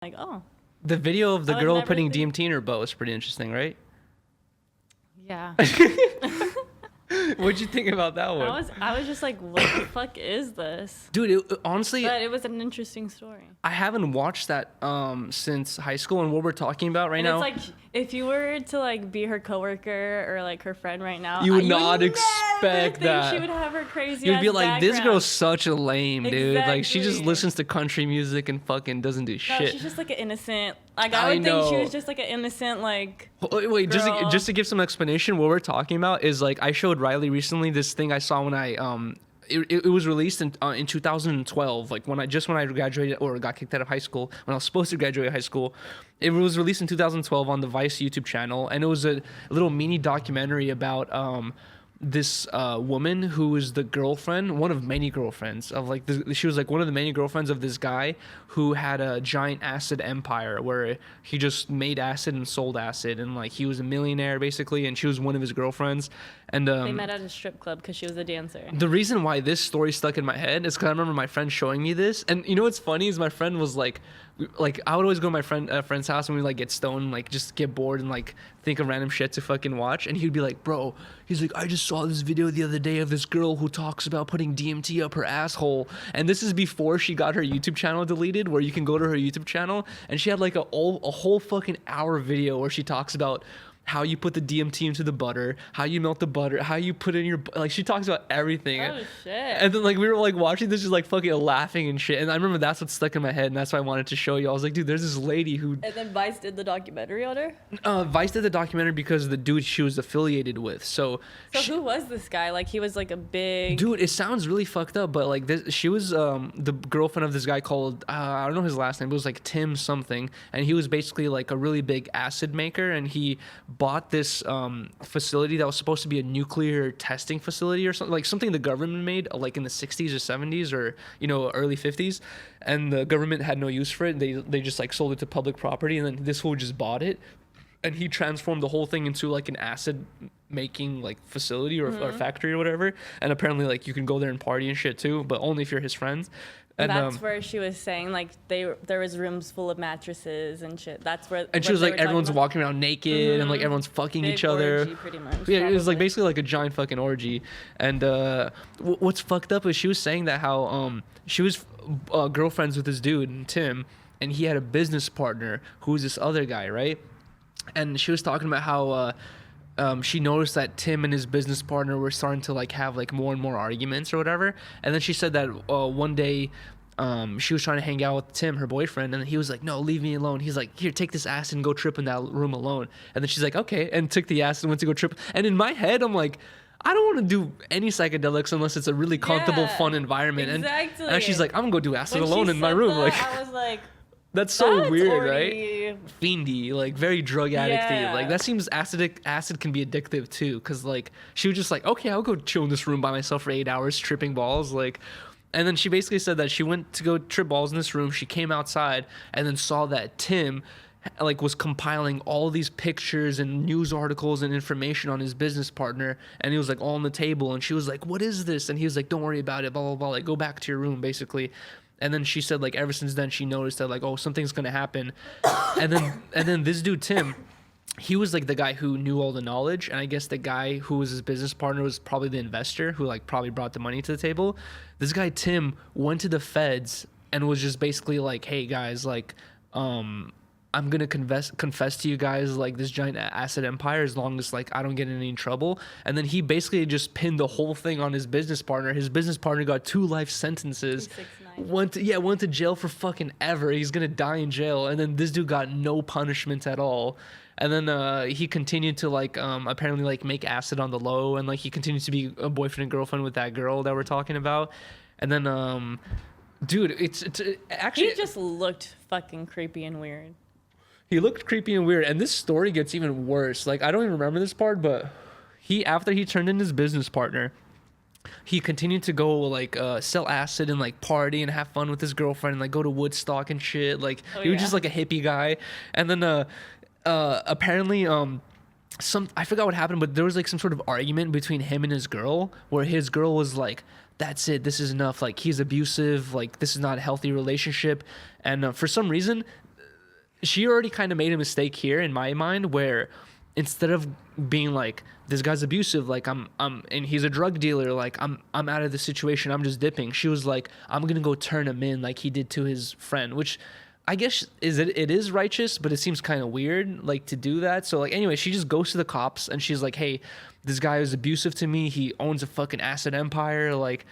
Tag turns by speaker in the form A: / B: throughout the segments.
A: Like, oh,
B: The video of the
A: I would
B: girl
A: never
B: putting
A: think-
B: DMT in her butt was pretty interesting, right?
A: yeah.
B: What'd you think about that one?
A: I was just like, what the fuck is this?
B: Dude, honestly,
A: But it was an interesting story.
B: I haven't watched that since high school, and what we're talking about right
A: And
B: now.
A: it's like, if you were to like be her coworker or like her friend right now,
B: You would
A: never
B: not expect
A: think
B: that.
A: she would have her crazy.
B: You'd be
A: ass
B: like, this
A: background.
B: girl's such a lame, dude. Like, she just
A: Exactly.
B: listens to country music and fucking doesn't do
A: No,
B: shit.
A: she's just like an innocent. Like I
B: I
A: would think she
B: know.
A: was just like an innocent like.
B: Wait,
A: Girl.
B: just to give some explanation, what we're talking about is like I showed Rylee recently this thing I saw when I it was released in 2012, like when I graduated or got kicked out of high school, when I was supposed to graduate high school. It was released in 2012 on the Vice YouTube channel, and it was a little mini documentary about this woman who is the girlfriend, one of many girlfriends of like she was like one of the many girlfriends of this guy who had a giant acid empire where he just made acid and sold acid, and like he was a millionaire basically, and she was one of his girlfriends. And
A: They met at a strip club because she was a dancer.
B: the reason why this story stuck in my head is because I remember my friend showing me this, and you know what's funny is my friend was like I would always go to my friend's house and we like get stoned, like just get bored and like think of random shit to fucking watch, and he'd be like, bro, he's like, I just saw this video the other day of this girl who talks about putting DMT up her asshole, and this is before she got her YouTube channel deleted, where you can go to her YouTube channel, and she had like a whole fucking hour video where she talks about how you put the DMT into the butter, how you melt the butter, how you put in your like she talks about everything.
A: Oh shit!
B: And then like we were like watching this just like fucking laughing and shit. And I remember that's what stuck in my head, and that's why I wanted to show you. I was like, dude, there's this lady who
A: And then Vice did the documentary on her.
B: Vice did the documentary because of the dude she was affiliated with. So
A: Who was this guy? Like he was like a big.
B: dude, it sounds really fucked up, but like this, she was the girlfriend of this guy called I don't know his last name, but it was like Tim something, and he was basically like a really big acid maker, and he bought this facility that was supposed to be a nuclear testing facility or something, like something the government made like in the 60s or 70s or early 50s, and the government had no use for it. They just like sold it to public property, and then this fool just bought it, and he transformed the whole thing into like an acid making like facility or factory or whatever. And apparently like you can go there and party and shit too, but only if you're his friends. And
A: that's where she was saying like there was rooms full of mattresses and shit. That's where.
B: and she was like, everyone's walking around naked and like everyone's fucking
A: Big
B: each other.
A: orgy, pretty much.
B: Yeah, it was like
A: probably.
B: basically like a giant fucking orgy. And what's fucked up is she was saying that how she was girlfriends with this dude Tim, and he had a business partner who was this other guy, right? And she was talking about how she noticed that Tim and his business partner were starting to like have like more and more arguments or whatever. And then she said that one day she was trying to hang out with Tim, her boyfriend, and he was like, no, leave me alone. He's like, here, take this acid and go trip in that room alone. And then she's like, okay, and took the acid and went to go trip. And in my head, I'm like, I don't want to do any psychedelics unless it's a really comfortable, fun environment.
A: Exactly.
B: And she's like, I'm gonna go do acid
A: When she
B: alone in my
A: said
B: room.
A: that,
B: Like,
A: I was like,
B: that's so
A: that's
B: weird,
A: already-
B: right? Fiendy, like very drug addicty.
A: Yeah.
B: Like that seems acid can be addictive too, because like she was just like, okay, I'll go chill in this room by myself for 8 hours tripping balls, like. And then she basically said that she went to go trip balls in this room. She came outside and then saw that Tim like was compiling all these pictures and news articles and information on his business partner, and he was like all on the table, and she was like, what is this? And he was like, don't worry about it, blah blah blah, like go back to your room basically. And then she said like ever since then she noticed that like, oh, something's gonna happen. and then this dude Tim, he was like the guy who knew all the knowledge, and I guess the guy who was his business partner was probably the investor who like probably brought the money to the table. This guy Tim went to the feds and was just basically like, hey guys, like I'm gonna confess to you guys like this giant acid empire as long as like I don't get in any trouble. And then he basically just pinned the whole thing on his business partner. His business partner got 2 life sentences.
A: 6-9.
B: Went to jail for fucking ever. He's gonna die in jail. And then this dude got no punishment at all. And then he continued to like apparently like make acid on the low, and like he continued to be a boyfriend and girlfriend with that girl that we're talking about. And then dude, it's actually
A: He just looked fucking creepy and weird.
B: he looked creepy and weird. And this story gets even worse. Like I don't even remember this part, but after he turned in his business partner, he continued to go like sell acid and like party and have fun with his girlfriend and like go to Woodstock and shit. Like he was just like a hippie guy. And then apparently I forgot what happened, but there was like some sort of argument between him and his girl, where his girl was like, that's it, this is enough, like he's abusive, like this is not a healthy relationship. And for some reason she already kind of made a mistake here in my mind, where instead of being like, this guy's abusive, like I'm and he's a drug dealer, like I'm out of the situation, I'm just dipping, she was like, I'm gonna go turn him in like he did to his friend, which I guess it is righteous, but it seems kind of weird like to do that. So like anyway, she just goes to the cops and she's like, hey, this guy is abusive to me, he owns a fucking asset empire, like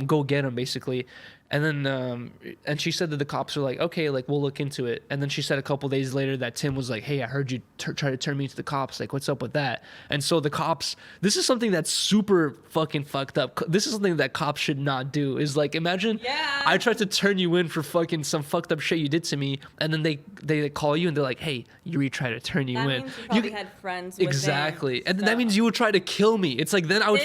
B: go get him basically. And then and she said that the cops were like, okay, like we'll look into it. And then she said a couple days later that Tim was like, hey, I heard you try to turn me to the cops, like what's up with that? And so the cops, this is something that's super fucking fucked up. This is something that cops should not do, is like, imagine I tried to turn you in for fucking some fucked up shit you did to me, and then they call you and they're like, hey, Yuriy tried to turn you
A: That
B: in.
A: means you probably had friends with
B: Exactly.
A: him,
B: And
A: so.
B: that means you would try to kill me. It's like, then I would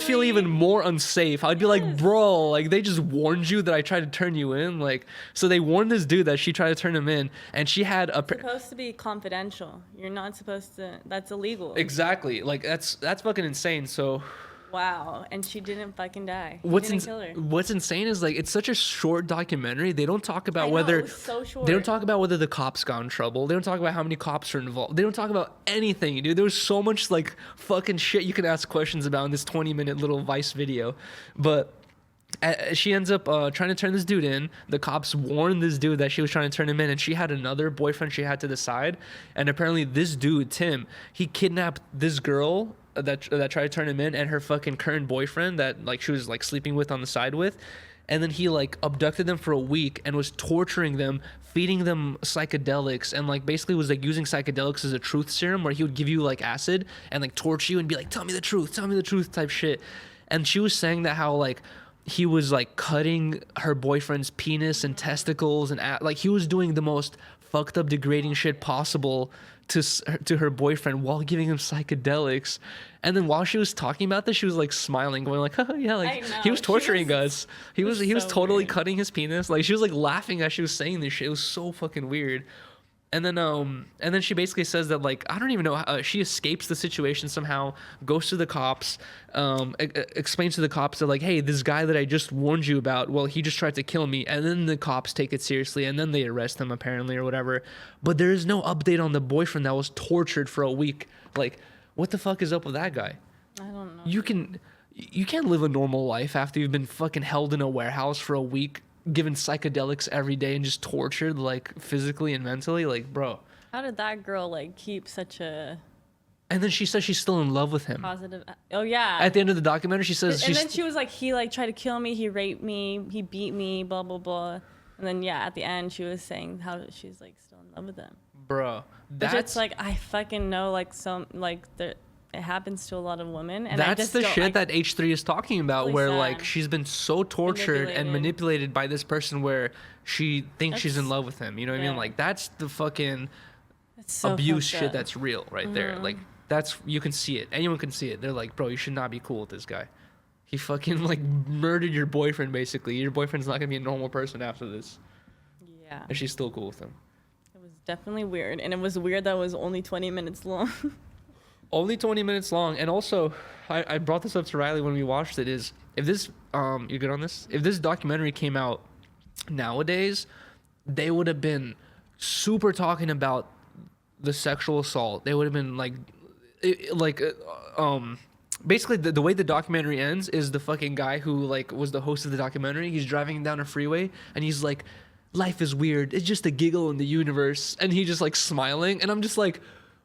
B: feel even more unsafe. I'd be like, bro, like they just warned you that I tried to turn you in. Like, so they warned this dude that she tried to turn him in, and she had a
A: supposed to be confidential. You're not supposed to. That's illegal.
B: Exactly. Like that's fucking insane. So
A: Wow. And she didn't fucking die.
B: what's
A: Didn't kill her.
B: what's insane is like, it's such a short documentary. They don't talk about
A: I know,
B: whether
A: it was so short.
B: they don't talk about whether the cops got in trouble. They don't talk about how many cops are involved. They don't talk about anything, dude. There was so much like fucking shit you can ask questions about in this 20-minute little Vice video. But she ends up trying to turn this dude in. The cops warned this dude that she was trying to turn him in, and she had another boyfriend she had to the side. And apparently this dude, Tim, he kidnapped this girl that tried to turn him in, and her fucking current boyfriend that like she was like sleeping with on the side with. And then he like abducted them for a week and was torturing them, feeding them psychedelics, and like basically was like using psychedelics as a truth serum, where he would give you like acid and like torture you and be like, tell me the truth type shit. And she was saying that how like he was like cutting her boyfriend's penis and testicles, and like he was doing the most fucked up, degrading shit possible to her boyfriend while giving him psychedelics. And then while she was talking about this, she was like smiling, going like, oh yeah, like he was torturing us. He was
A: so
B: totally
A: weird.
B: cutting his penis. Like she was like laughing as she was saying this shit. It was so fucking weird. And then she basically says that like, I don't even know how, she escapes the situation somehow, goes to the cops, explains to the cops that like, hey, this guy that I just warned you about, well, he just tried to kill me. And then the cops take it seriously, and then they arrest him apparently or whatever. But there is no update on the boyfriend that was tortured for a week. Like, what the fuck is up with that guy?
A: I don't know.
B: You can't live a normal life after you've been fucking held in a warehouse for a week, given psychedelics every day, and just tortured like physically and mentally. Like, bro.
A: How did that girl like keep such a
B: And then she says she's still in love with him.
A: positive? Oh yeah.
B: At the end of the documentary, she says
A: And then she was like, he like tried to kill me, he raped me, he beat me, blah blah blah. And then yeah, at the end she was saying how she's like still in love with him.
B: bro,
A: Which
B: that's
A: it's like I fucking know like some like there. It happens to a lot of women, and I
B: that's
A: just
B: the
A: don't,
B: shit that H3 is talking about,
A: Really
B: where
A: sad.
B: like she's been so tortured and manipulated by this person, where she thinks she's in
A: That's-
B: love with him. You know what I mean?
A: yeah.
B: Like that's the fucking
A: It's so
B: abuse
A: fucked
B: shit
A: up.
B: that's real right there. Like that's, you can see it. Anyone can see it. They're like, bro, you should not be cool with this guy. He fucking like murdered your boyfriend basically. Your boyfriend's not gonna be a normal person after this.
A: Yeah,
B: And she's still cool with him.
A: it was definitely weird, and it was weird that it was only 20 minutes long.
B: Only 20 minutes long. And also, I brought this up to Rylee when we watched it, is if this, you good on this? If this documentary came out nowadays, they would have been super talking about the sexual assault. They would have been like, basically the way the documentary ends is the fucking guy who like was the host of the documentary. He's driving down a freeway and he's like, life is weird. It's just a giggle in the universe. And he just like smiling. And I'm just like,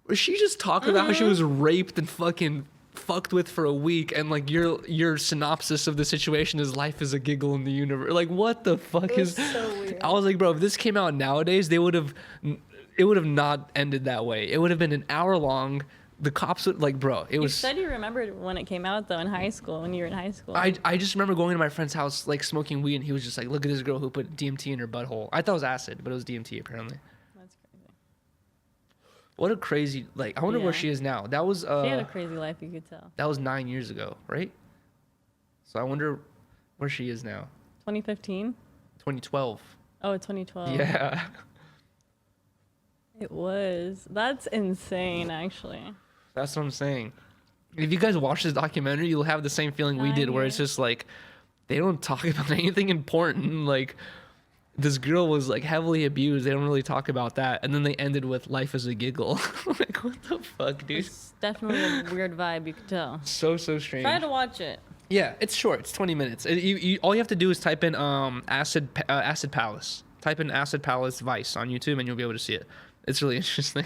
B: was she just talking about how she was raped and fucking fucked with for a week, and like your synopsis of the situation is life is a giggle in the universe? Like, what the fuck
A: It was
B: is?
A: so weird.
B: I was like, bro, if this came out nowadays, it would have not ended that way. It would have been an hour long. The cops would like, bro, it
A: You
B: was.
A: said you remembered when it came out though in high school, when you were in high school.
B: I just remember going to my friend's house like smoking weed, and he was just like, look at this girl who put DMT in her butthole. I thought it was acid, but it was DMT apparently.
A: That's crazy.
B: What a crazy, like, I wonder where
A: Yeah.
B: she is now. That was
A: She had a crazy life, you could tell.
B: that was 9 years ago, right? So I wonder where she is now.
A: 2015?
B: 2012.
A: Oh, 2012.
B: Yeah.
A: It was. That's insane, actually.
B: That's what I'm saying. If you guys watch this documentary, you'll have the same feeling we did, where it's just like they don't talk about anything important. Like, this girl was like heavily abused. They don't really talk about that, and then they ended with life as a giggle. Like, what the fuck, dude?
A: It's definitely a weird vibe. You could tell.
B: So strange.
A: Try to watch it.
B: Yeah, it's short. It's 20 minutes. All you have to do is type in Acid Palace. Type in Acid Palace Vice on YouTube, and you'll be able to see it. It's really interesting.